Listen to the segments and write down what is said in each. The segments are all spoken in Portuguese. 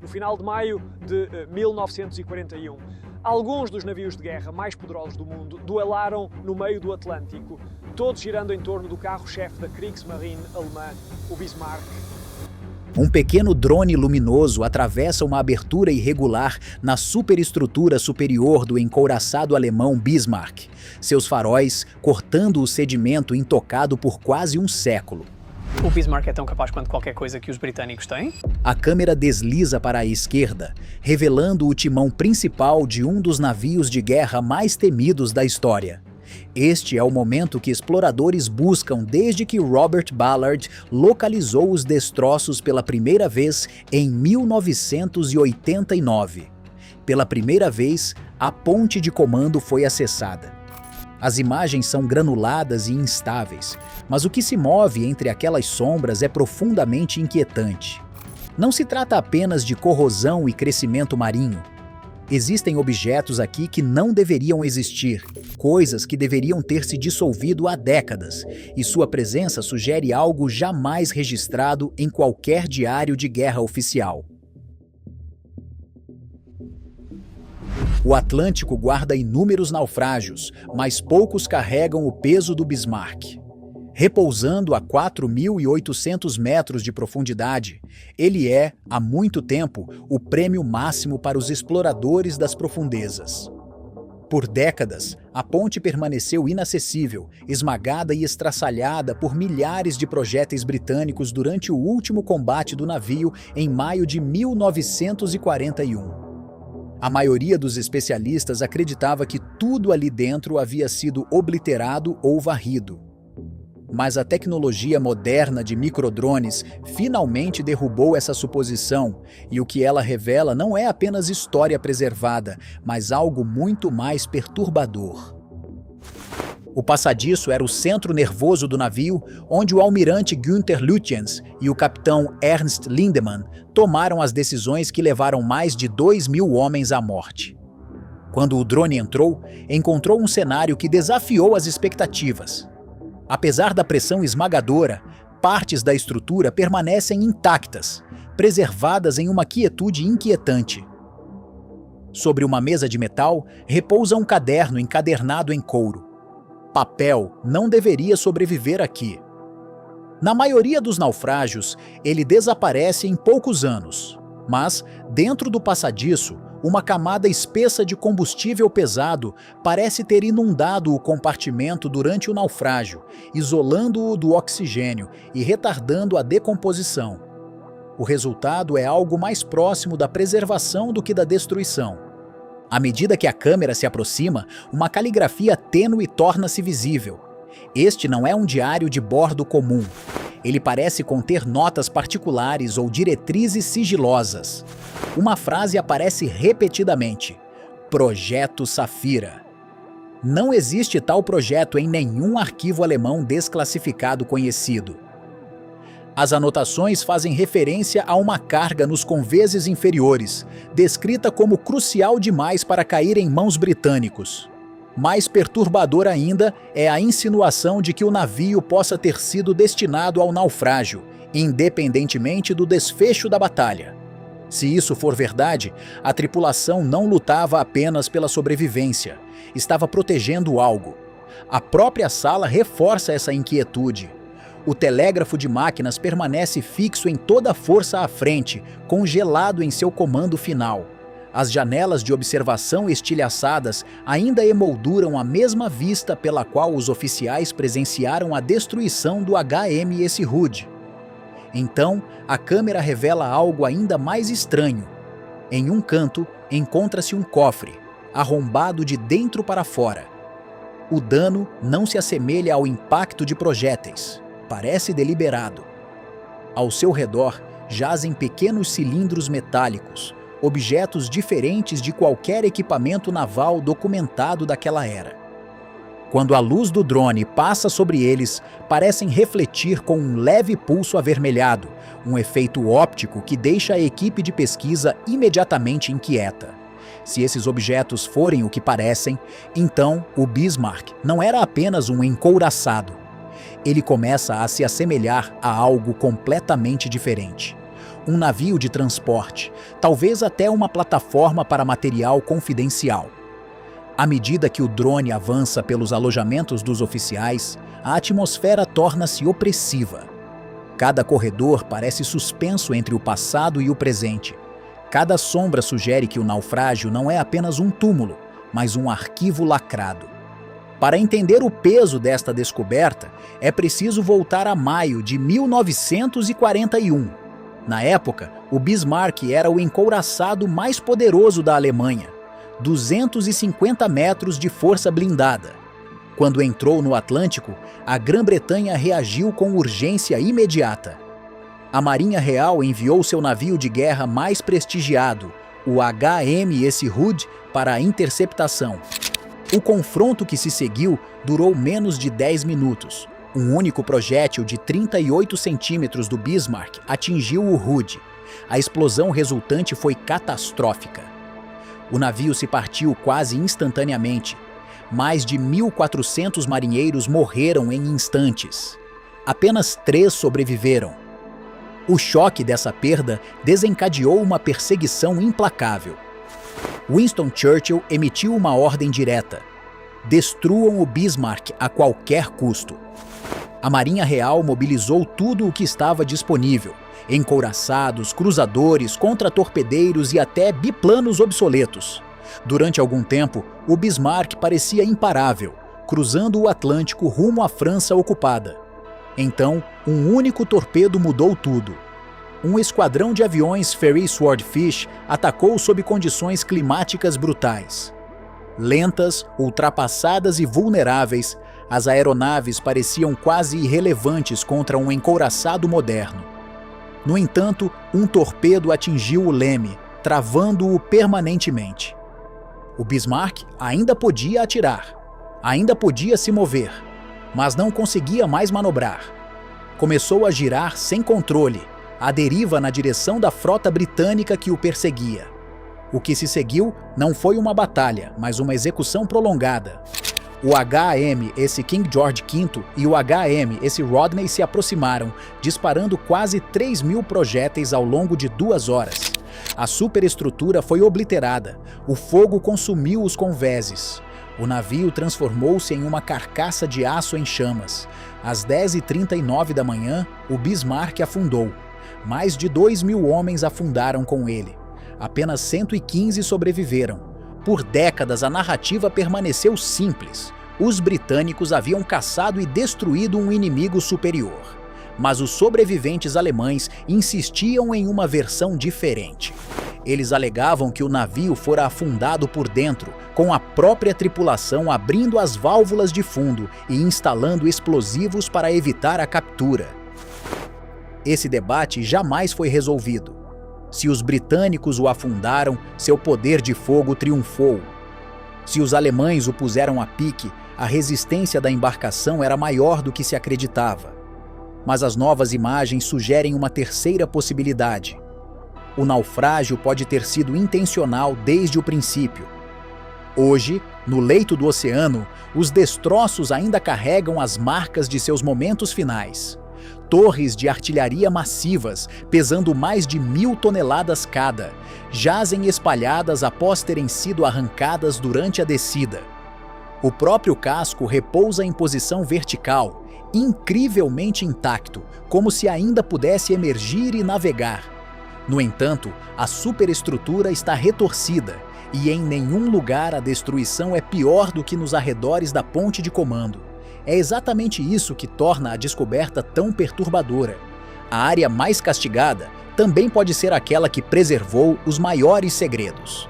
no final de maio de 1941. Alguns dos navios de guerra mais poderosos do mundo duelaram no meio do Atlântico, todos girando em torno do carro-chefe da Kriegsmarine alemã, o Bismarck. Um pequeno drone luminoso atravessa uma abertura irregular na superestrutura superior do encouraçado alemão Bismarck, seus faróis cortando o sedimento intocado por quase um século. O Bismarck é tão capaz quanto qualquer coisa que os britânicos têm? A câmera desliza para a esquerda, revelando o timão principal de um dos navios de guerra mais temidos da história. Este é o momento que exploradores buscam desde que Robert Ballard localizou os destroços pela primeira vez em 1989. Pela primeira vez, a ponte de comando foi acessada. As imagens são granuladas e instáveis, mas o que se move entre aquelas sombras é profundamente inquietante. Não se trata apenas de corrosão e crescimento marinho. Existem objetos aqui que não deveriam existir, coisas que deveriam ter se dissolvido há décadas, e sua presença sugere algo jamais registrado em qualquer diário de guerra oficial. O Atlântico guarda inúmeros naufrágios, mas poucos carregam o peso do Bismarck. Repousando a 4.800 metros de profundidade, ele é, há muito tempo, o prêmio máximo para os exploradores das profundezas. Por décadas, a ponte permaneceu inacessível, esmagada e estraçalhada por milhares de projéteis britânicos durante o último combate do navio em maio de 1941. A maioria dos especialistas acreditava que tudo ali dentro havia sido obliterado ou varrido. Mas a tecnologia moderna de microdrones finalmente derrubou essa suposição, e o que ela revela não é apenas história preservada, mas algo muito mais perturbador. O passadiço era o centro nervoso do navio, onde o almirante Günther Lütjens e o capitão Ernst Lindemann tomaram as decisões que levaram mais de 2.000 homens à morte. Quando o drone encontrou um cenário que desafiou as expectativas. Apesar da pressão esmagadora, partes da estrutura permanecem intactas, preservadas em uma quietude inquietante. Sobre uma mesa de metal, repousa um caderno encadernado em couro. Papel não deveria sobreviver aqui. Na maioria dos naufrágios, ele desaparece em poucos anos, mas, dentro do passadiço, uma camada espessa de combustível pesado parece ter inundado o compartimento durante o naufrágio, isolando-o do oxigênio e retardando a decomposição. O resultado é algo mais próximo da preservação do que da destruição. À medida que a câmera se aproxima, uma caligrafia tênue torna-se visível. Este não é um diário de bordo comum. Ele parece conter notas particulares ou diretrizes sigilosas. Uma frase aparece repetidamente: Projeto Safira. Não existe tal projeto em nenhum arquivo alemão desclassificado conhecido. As anotações fazem referência a uma carga nos conveses inferiores, descrita como crucial demais para cair em mãos britânicos. Mais perturbador ainda é a insinuação de que o navio possa ter sido destinado ao naufrágio, independentemente do desfecho da batalha. Se isso for verdade, a tripulação não lutava apenas pela sobrevivência, estava protegendo algo. A própria sala reforça essa inquietude. O telégrafo de máquinas permanece fixo em toda a força à frente, congelado em seu comando final. As janelas de observação estilhaçadas ainda emolduram a mesma vista pela qual os oficiais presenciaram a destruição do HMS Hood. Então, a câmera revela algo ainda mais estranho. Em um canto, encontra-se um cofre, arrombado de dentro para fora. O dano não se assemelha ao impacto de projéteis. Parece deliberado. Ao seu redor, jazem pequenos cilindros metálicos, objetos diferentes de qualquer equipamento naval documentado daquela era. Quando a luz do drone passa sobre eles, parecem refletir com um leve pulso avermelhado, um efeito óptico que deixa a equipe de pesquisa imediatamente inquieta. Se esses objetos forem o que parecem, então o Bismarck não era apenas um encouraçado. Ele começa a se assemelhar a algo completamente diferente. um navio de transporte, talvez até uma plataforma para material confidencial. À medida que o drone avança pelos alojamentos dos oficiais, a atmosfera torna-se opressiva. Cada corredor parece suspenso entre o passado e o presente. Cada sombra sugere que o naufrágio não é apenas um túmulo, mas um arquivo lacrado. Para entender o peso desta descoberta, é preciso voltar a maio de 1941. Na época, o Bismarck era o encouraçado mais poderoso da Alemanha, 250 metros de força blindada. Quando entrou no Atlântico, a Grã-Bretanha reagiu com urgência imediata. A Marinha Real enviou seu navio de guerra mais prestigiado, o HMS Hood, para a interceptação. O confronto que se seguiu durou menos de 10 minutos. Um único projétil de 38 centímetros do Bismarck atingiu o Hood. A explosão resultante foi catastrófica. O navio se partiu quase instantaneamente. Mais de 1.400 marinheiros morreram em instantes. Apenas 3 sobreviveram. O choque dessa perda desencadeou uma perseguição implacável. Winston Churchill emitiu uma ordem direta: destruam o Bismarck a qualquer custo. A Marinha Real mobilizou tudo o que estava disponível: encouraçados, cruzadores, contratorpedeiros e até biplanos obsoletos. Durante algum tempo, o Bismarck parecia imparável, cruzando o Atlântico rumo à França ocupada. Então, um único torpedo mudou tudo. Um esquadrão de aviões Fairey Swordfish atacou sob condições climáticas brutais. Lentas, ultrapassadas e vulneráveis, as aeronaves pareciam quase irrelevantes contra um encouraçado moderno. No entanto, um torpedo atingiu o leme, travando-o permanentemente. O Bismarck ainda podia atirar, ainda podia se mover, mas não conseguia mais manobrar. Começou a girar sem controle, à deriva na direção da frota britânica que o perseguia. O que se seguiu não foi uma batalha, mas uma execução prolongada. O HMS King George V e o HMS Rodney se aproximaram, disparando quase 3.000 projéteis ao longo de 2 horas. A superestrutura foi obliterada, o fogo consumiu os convéses. O navio transformou-se em uma carcaça de aço em chamas. Às 10h39 da manhã, o Bismarck afundou. Mais de 2.000 homens afundaram com ele. Apenas 115 sobreviveram. Por décadas, a narrativa permaneceu simples. Os britânicos haviam caçado e destruído um inimigo superior. Mas os sobreviventes alemães insistiam em uma versão diferente. Eles alegavam que o navio fora afundado por dentro, com a própria tripulação abrindo as válvulas de fundo e instalando explosivos para evitar a captura. Esse debate jamais foi resolvido. Se os britânicos o afundaram, seu poder de fogo triunfou. Se os alemães o puseram a pique, a resistência da embarcação era maior do que se acreditava. Mas as novas imagens sugerem uma terceira possibilidade. O naufrágio pode ter sido intencional desde o princípio. Hoje, no leito do oceano, os destroços ainda carregam as marcas de seus momentos finais. Torres de artilharia massivas, pesando mais de 1.000 toneladas cada, jazem espalhadas após terem sido arrancadas durante a descida. O próprio casco repousa em posição vertical, incrivelmente intacto, como se ainda pudesse emergir e navegar. No entanto, a superestrutura está retorcida e em nenhum lugar a destruição é pior do que nos arredores da ponte de comando. É exatamente isso que torna a descoberta tão perturbadora. A área mais castigada também pode ser aquela que preservou os maiores segredos.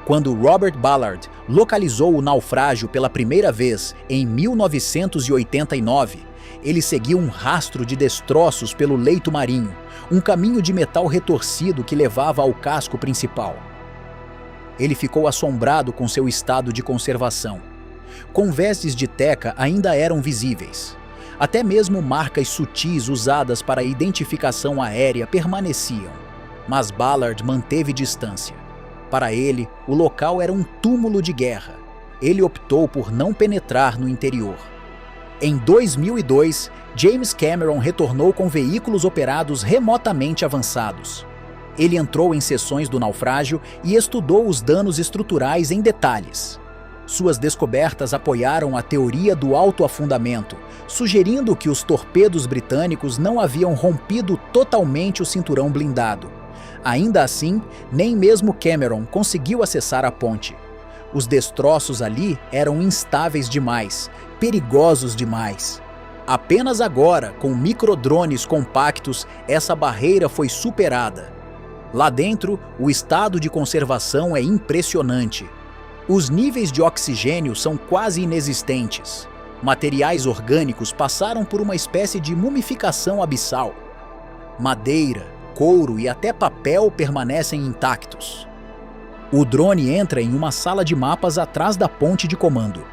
Quando Robert Ballard localizou o naufrágio pela primeira vez em 1989, ele seguiu um rastro de destroços pelo leito marinho, um caminho de metal retorcido que levava ao casco principal. Ele ficou assombrado com seu estado de conservação. Convéses de teca ainda eram visíveis. Até mesmo marcas sutis usadas para identificação aérea permaneciam. Mas Ballard manteve distância. Para ele, o local era um túmulo de guerra. Ele optou por não penetrar no interior. Em 2002, James Cameron retornou com veículos operados remotamente avançados. Ele entrou em seções do naufrágio e estudou os danos estruturais em detalhes. Suas descobertas apoiaram a teoria do autoafundamento, sugerindo que os torpedos britânicos não haviam rompido totalmente o cinturão blindado. Ainda assim, nem mesmo Cameron conseguiu acessar a ponte. Os destroços ali eram instáveis demais, perigosos demais. Apenas agora, com microdrones compactos, essa barreira foi superada. Lá dentro, o estado de conservação é impressionante. Os níveis de oxigênio são quase inexistentes. Materiais orgânicos passaram por uma espécie de mumificação abissal. Madeira, couro e até papel permanecem intactos. O drone entra em uma sala de mapas atrás da ponte de comando.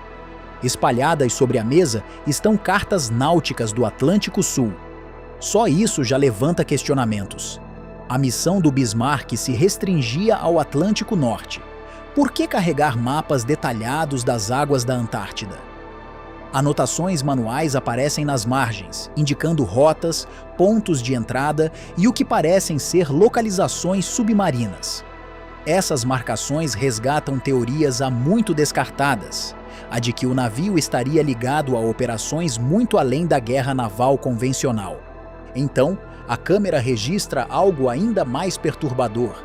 Espalhadas sobre a mesa estão cartas náuticas do Atlântico Sul. Só isso já levanta questionamentos. A missão do Bismarck se restringia ao Atlântico Norte. Por que carregar mapas detalhados das águas da Antártida? Anotações manuais aparecem nas margens, indicando rotas, pontos de entrada e o que parecem ser localizações submarinas. Essas marcações resgatam teorias há muito descartadas, a de que o navio estaria ligado a operações muito além da guerra naval convencional. Então, a câmera registra algo ainda mais perturbador.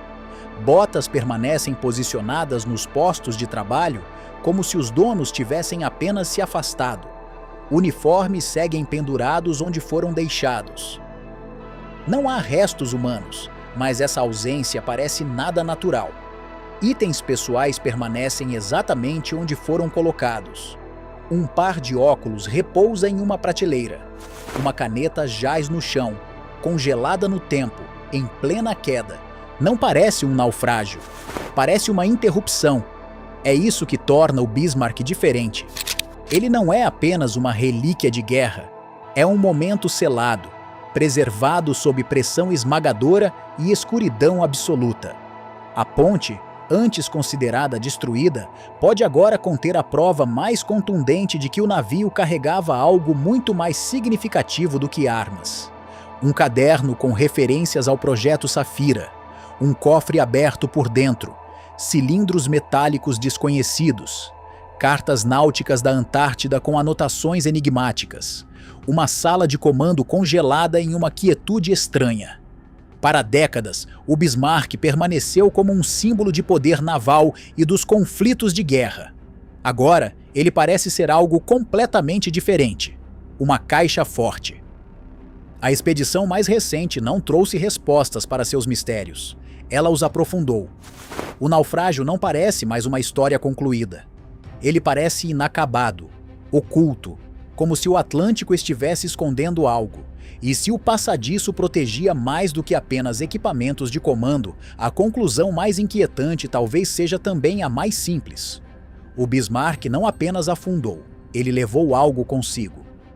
Botas permanecem posicionadas nos postos de trabalho como se os donos tivessem apenas se afastado. Uniformes seguem pendurados onde foram deixados. Não há restos humanos, mas essa ausência parece nada natural. Itens pessoais permanecem exatamente onde foram colocados. Um par de óculos repousa em uma prateleira. Uma caneta jaz no chão, congelada no tempo, em plena queda. Não parece um naufrágio, parece uma interrupção. É isso que torna o Bismarck diferente. Ele não é apenas uma relíquia de guerra, é um momento selado, preservado sob pressão esmagadora e escuridão absoluta. A ponte, antes considerada destruída, pode agora conter a prova mais contundente de que o navio carregava algo muito mais significativo do que armas. Um caderno com referências ao projeto Safira, um cofre aberto por dentro, cilindros metálicos desconhecidos, cartas náuticas da Antártida com anotações enigmáticas, uma sala de comando congelada em uma quietude estranha. Para décadas, o Bismarck permaneceu como um símbolo de poder naval e dos conflitos de guerra. Agora, ele parece ser algo completamente diferente, uma caixa forte. A expedição mais recente não trouxe respostas para seus mistérios. Ela os aprofundou. O naufrágio não parece mais uma história concluída. Ele parece inacabado, oculto, como se o Atlântico estivesse escondendo algo. E se o passadiço protegia mais do que apenas equipamentos de comando, a conclusão mais inquietante talvez seja também a mais simples. O Bismarck não apenas afundou, ele levou algo consigo.